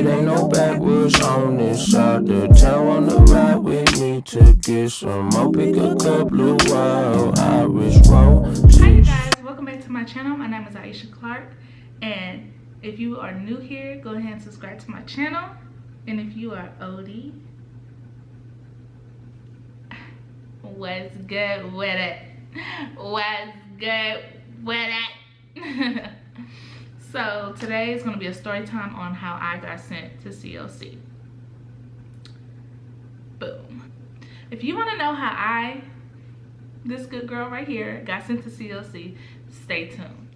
It ain't no backwards on this side. The town wanna ride with me to get some more. Pick a couple of wild Irish roses. Hi you guys, welcome back to my channel. My name is Iesha Clark, and if you are new here, go ahead and subscribe to my channel. And if you are oldie, what's good with it? What's good with it? So today is going to be a story time on how I got sent to CLC. Boom. If you want to know how this good girl right here, got sent to CLC, stay tuned.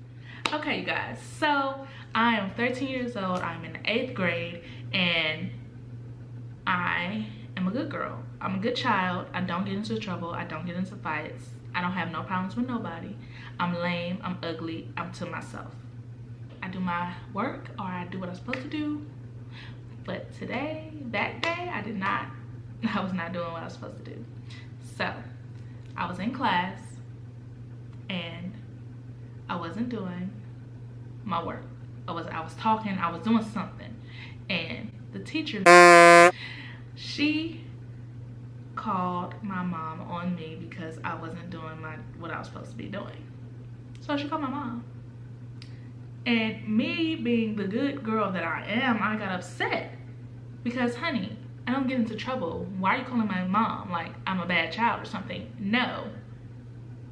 Okay, you guys, so I am 13 years old. I'm in the 8th grade, and I am a good girl. I'm a good child. I don't get into trouble. I don't get into fights. I don't have no problems with nobody. I'm lame. I'm ugly. I'm to myself. I do my work, or I do what I'm supposed to do. But today, that day, I was not doing what I was supposed to do. So I was in class and I wasn't doing my work. I was talking, I was doing something, and the teacher, she called my mom on me because I wasn't doing what I was supposed to be doing. So she called my mom. And me being the good girl that I am, I got upset because, honey, I don't get into trouble. Why are you calling my mom like I'm a bad child or something? No.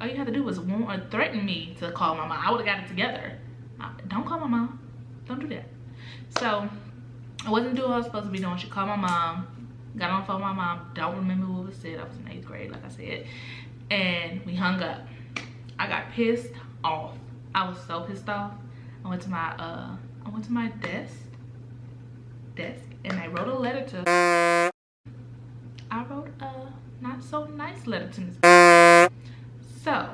All you had to do was warn or threaten me to call my mom. I would have got it together. Don't call my mom. Don't do that. So I wasn't doing what I was supposed to be doing. She called my mom. Got on the phone with my mom. Don't remember what was said. I was in 8th grade, like I said. And we hung up. I got pissed off. I was so pissed off. I went to my desk and I wrote a letter to a not so nice letter to Miss. So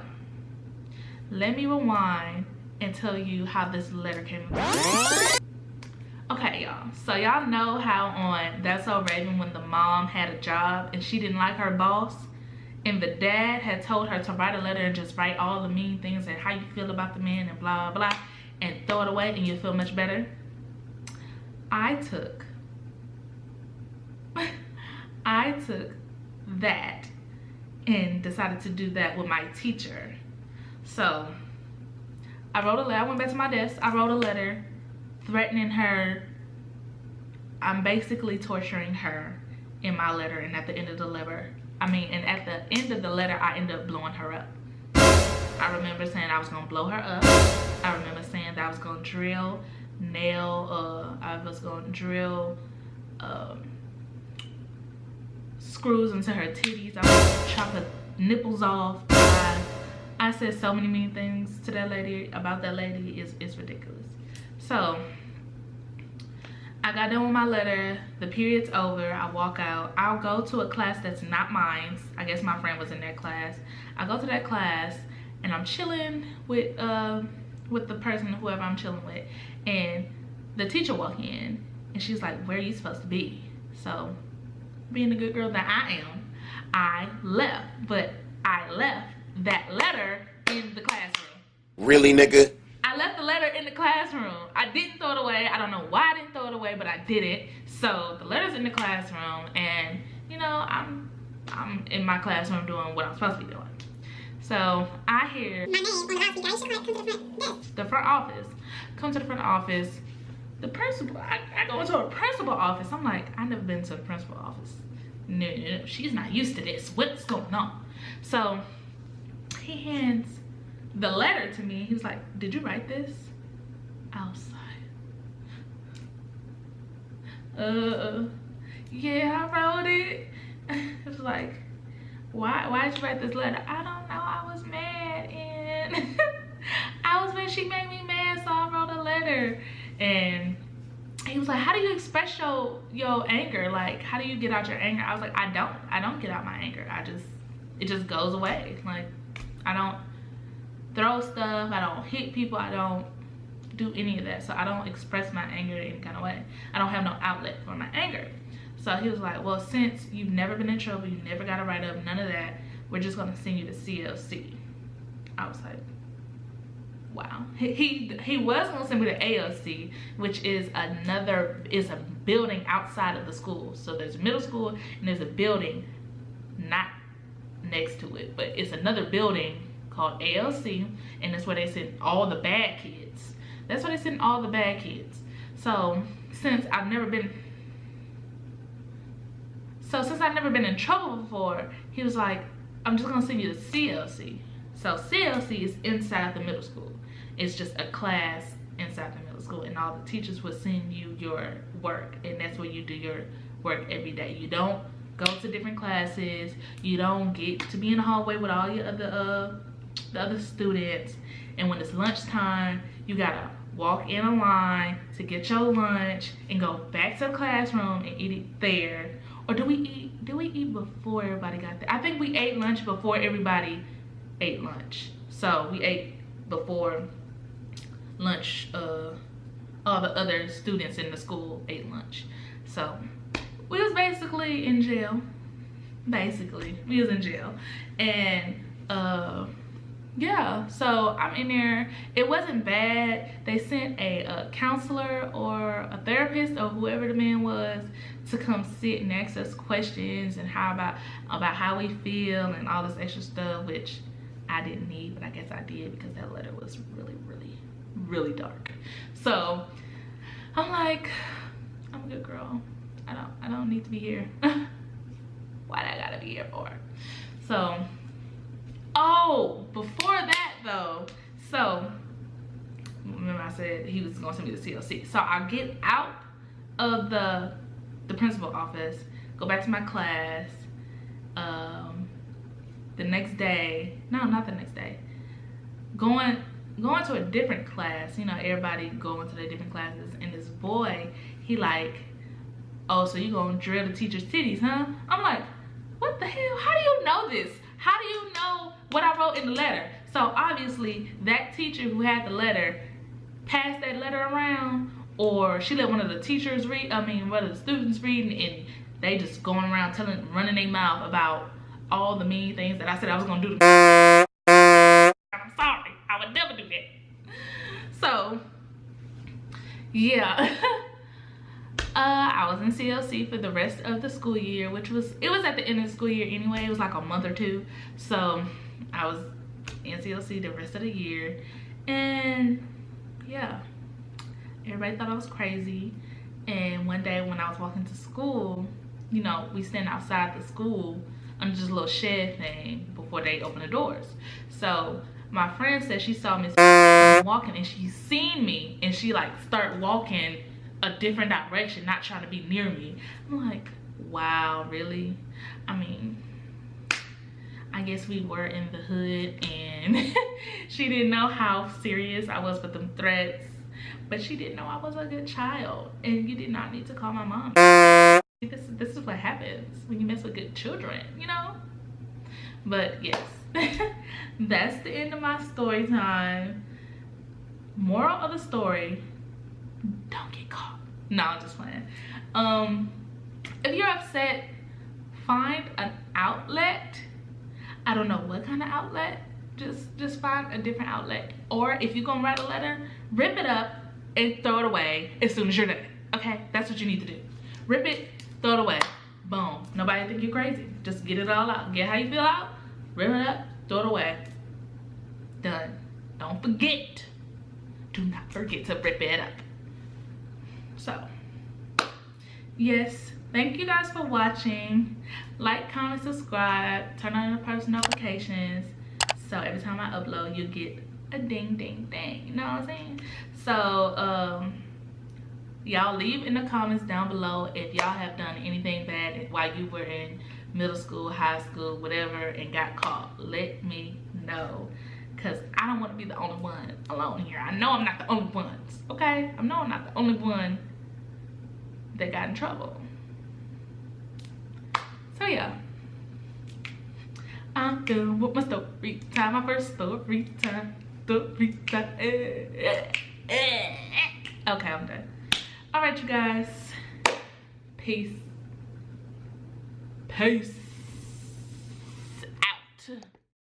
let me rewind and tell you how this letter came about. Okay, y'all, so y'all know how on That's So Raven, when the mom had a job and she didn't like her boss, and the dad had told her to write a letter and just write all the mean things and how you feel about the man and blah blah, and throw it away and you'll feel much better. I took that and decided to do that with my teacher. So I wrote a letter. I went back to my desk. I wrote a letter threatening her. I'm basically torturing her in my letter, and at the end of the letter, I ended up blowing her up. I remember saying I was gonna blow her up. I remember saying that I was gonna drill screws into her titties. I was gonna chop her nipples off. I said so many mean things to that lady. About that lady is ridiculous. So I got done with my letter. The period's over. I walk out. I'll go to a class that's not mine. I guess my friend was in that class. I go to that class and I'm chilling with the person, whoever I'm chilling with, and the teacher walk in and she's like, "Where are you supposed to be?" So being the good girl that I am, I left. But I left that letter in the classroom. Really, nigga? I left the letter in the classroom. I didn't throw it away. I don't know why I didn't throw it away, but I did it. So the letter's in the classroom, and you know, I'm in my classroom doing what I'm supposed to be doing. So I hear my name on the loudspeaker. Iesha Clark, come to the front desk. The front office. Come to the front office. The principal. I go into a principal office. I'm like, I've never been to the principal office. No, she's not used to this. What's going on? So he hands the letter to me. He was like, "Did you write this?" I was like, yeah, I wrote it. It was like, why did you write this letter? I don't know. I was mad, and she made me mad, so I wrote a letter. And he was like, "How do you express your anger? Like, how do you get out your anger?" I was like, I don't get out my anger. It just goes away. Like, I don't throw stuff. I don't hit people. I don't do any of that. So I don't express my anger in any kind of way. I don't have no outlet for my anger. So he was like, "Well, since you've never been in trouble, you never got a write-up, none of that, we're just gonna send you to CLC." I was like, wow. He was gonna send me to ALC, which is a building outside of the school. So there's a middle school and there's a building not next to it, but it's another building called ALC, and that's where they send all the bad kids. That's where they send all the bad kids. So since I've never been in trouble before, he was like, I'm just gonna send you to CLC. So CLC is inside the middle school. It's just a class inside the middle school, and all the teachers will send you your work, and that's where you do your work every day. You don't go to different classes. You don't get to be in the hallway with all your other the other students. And when it's lunchtime, you gotta walk in a line to get your lunch and go back to the classroom and eat it there. Or do we eat before everybody got there? I think we ate lunch before everybody ate lunch. So we ate before lunch. All the other students in the school ate lunch. So we was basically in jail. Basically, we was in jail. And yeah, so I'm in there. It wasn't bad. They sent a counselor or a therapist or whoever the man was to come sit and ask us questions and about how we feel and all this extra stuff, which I didn't need, but I guess I did because that letter was really, really, really dark. So I'm like, I'm a good girl. I don't need to be here. Why I gotta be here for? So, oh, before that though, so remember I said he was gonna send me to CLC. So I get out of the principal office, go back to my class. The next day, no, not the next day, going to a different class. You know, everybody going to their different classes, and this boy, he like, oh, so you gonna drill the teacher's titties, huh? I'm like, what the hell? How do you know this? How do you know what I wrote in the letter? So obviously that teacher who had the letter passed that letter around, or she let one of the teachers read, one of the students read, and they just going around running their mouth about all the mean things that I said I was gonna do. I'm sorry, I would never do that. So yeah. I was in CLC for the rest of the school year, it was at the end of the school year anyway. It was like a month or two. So I was in CLC the rest of the year. And yeah, everybody thought I was crazy. And one day when I was walking to school, you know, we stand outside the school under this little shed thing before they open the doors. So my friend said she saw me walking, and she seen me, and she like start walking a different direction, not trying to be near me. I'm like, wow, really? I mean, I guess we were in the hood, and she didn't know how serious I was with them threats, but she didn't know I was a good child, and you did not need to call my mom. This is what happens when you mess with good children, you know? But yes, that's the end of my story time. Moral of the story, don't get caught. No, I'm just playing. If you're upset, find an outlet. I don't know what kind of outlet. Just find a different outlet. Or if you're gonna write a letter, rip it up and throw it away as soon as you're done. Okay, that's what you need to do. Rip it, throw it away. Boom. Nobody think you're crazy. Just get it all out. Get how you feel out. Rip it up, throw it away. Done. Don't forget. Do not forget to rip it up. So, yes, thank you guys for watching. Like, comment, subscribe, turn on the post notifications, so every time I upload, you get a ding, ding, ding. You know what I'm saying? So, y'all leave in the comments down below if y'all have done anything bad while you were in middle school, high school, whatever, and got caught. Let me know, because I don't want to be the only one alone here. I know I'm not the only ones, okay? I know I'm not the only one that got in trouble. So yeah, I'm done with my story time. My first story time. Okay, I'm done. All right, you guys. Peace. Peace.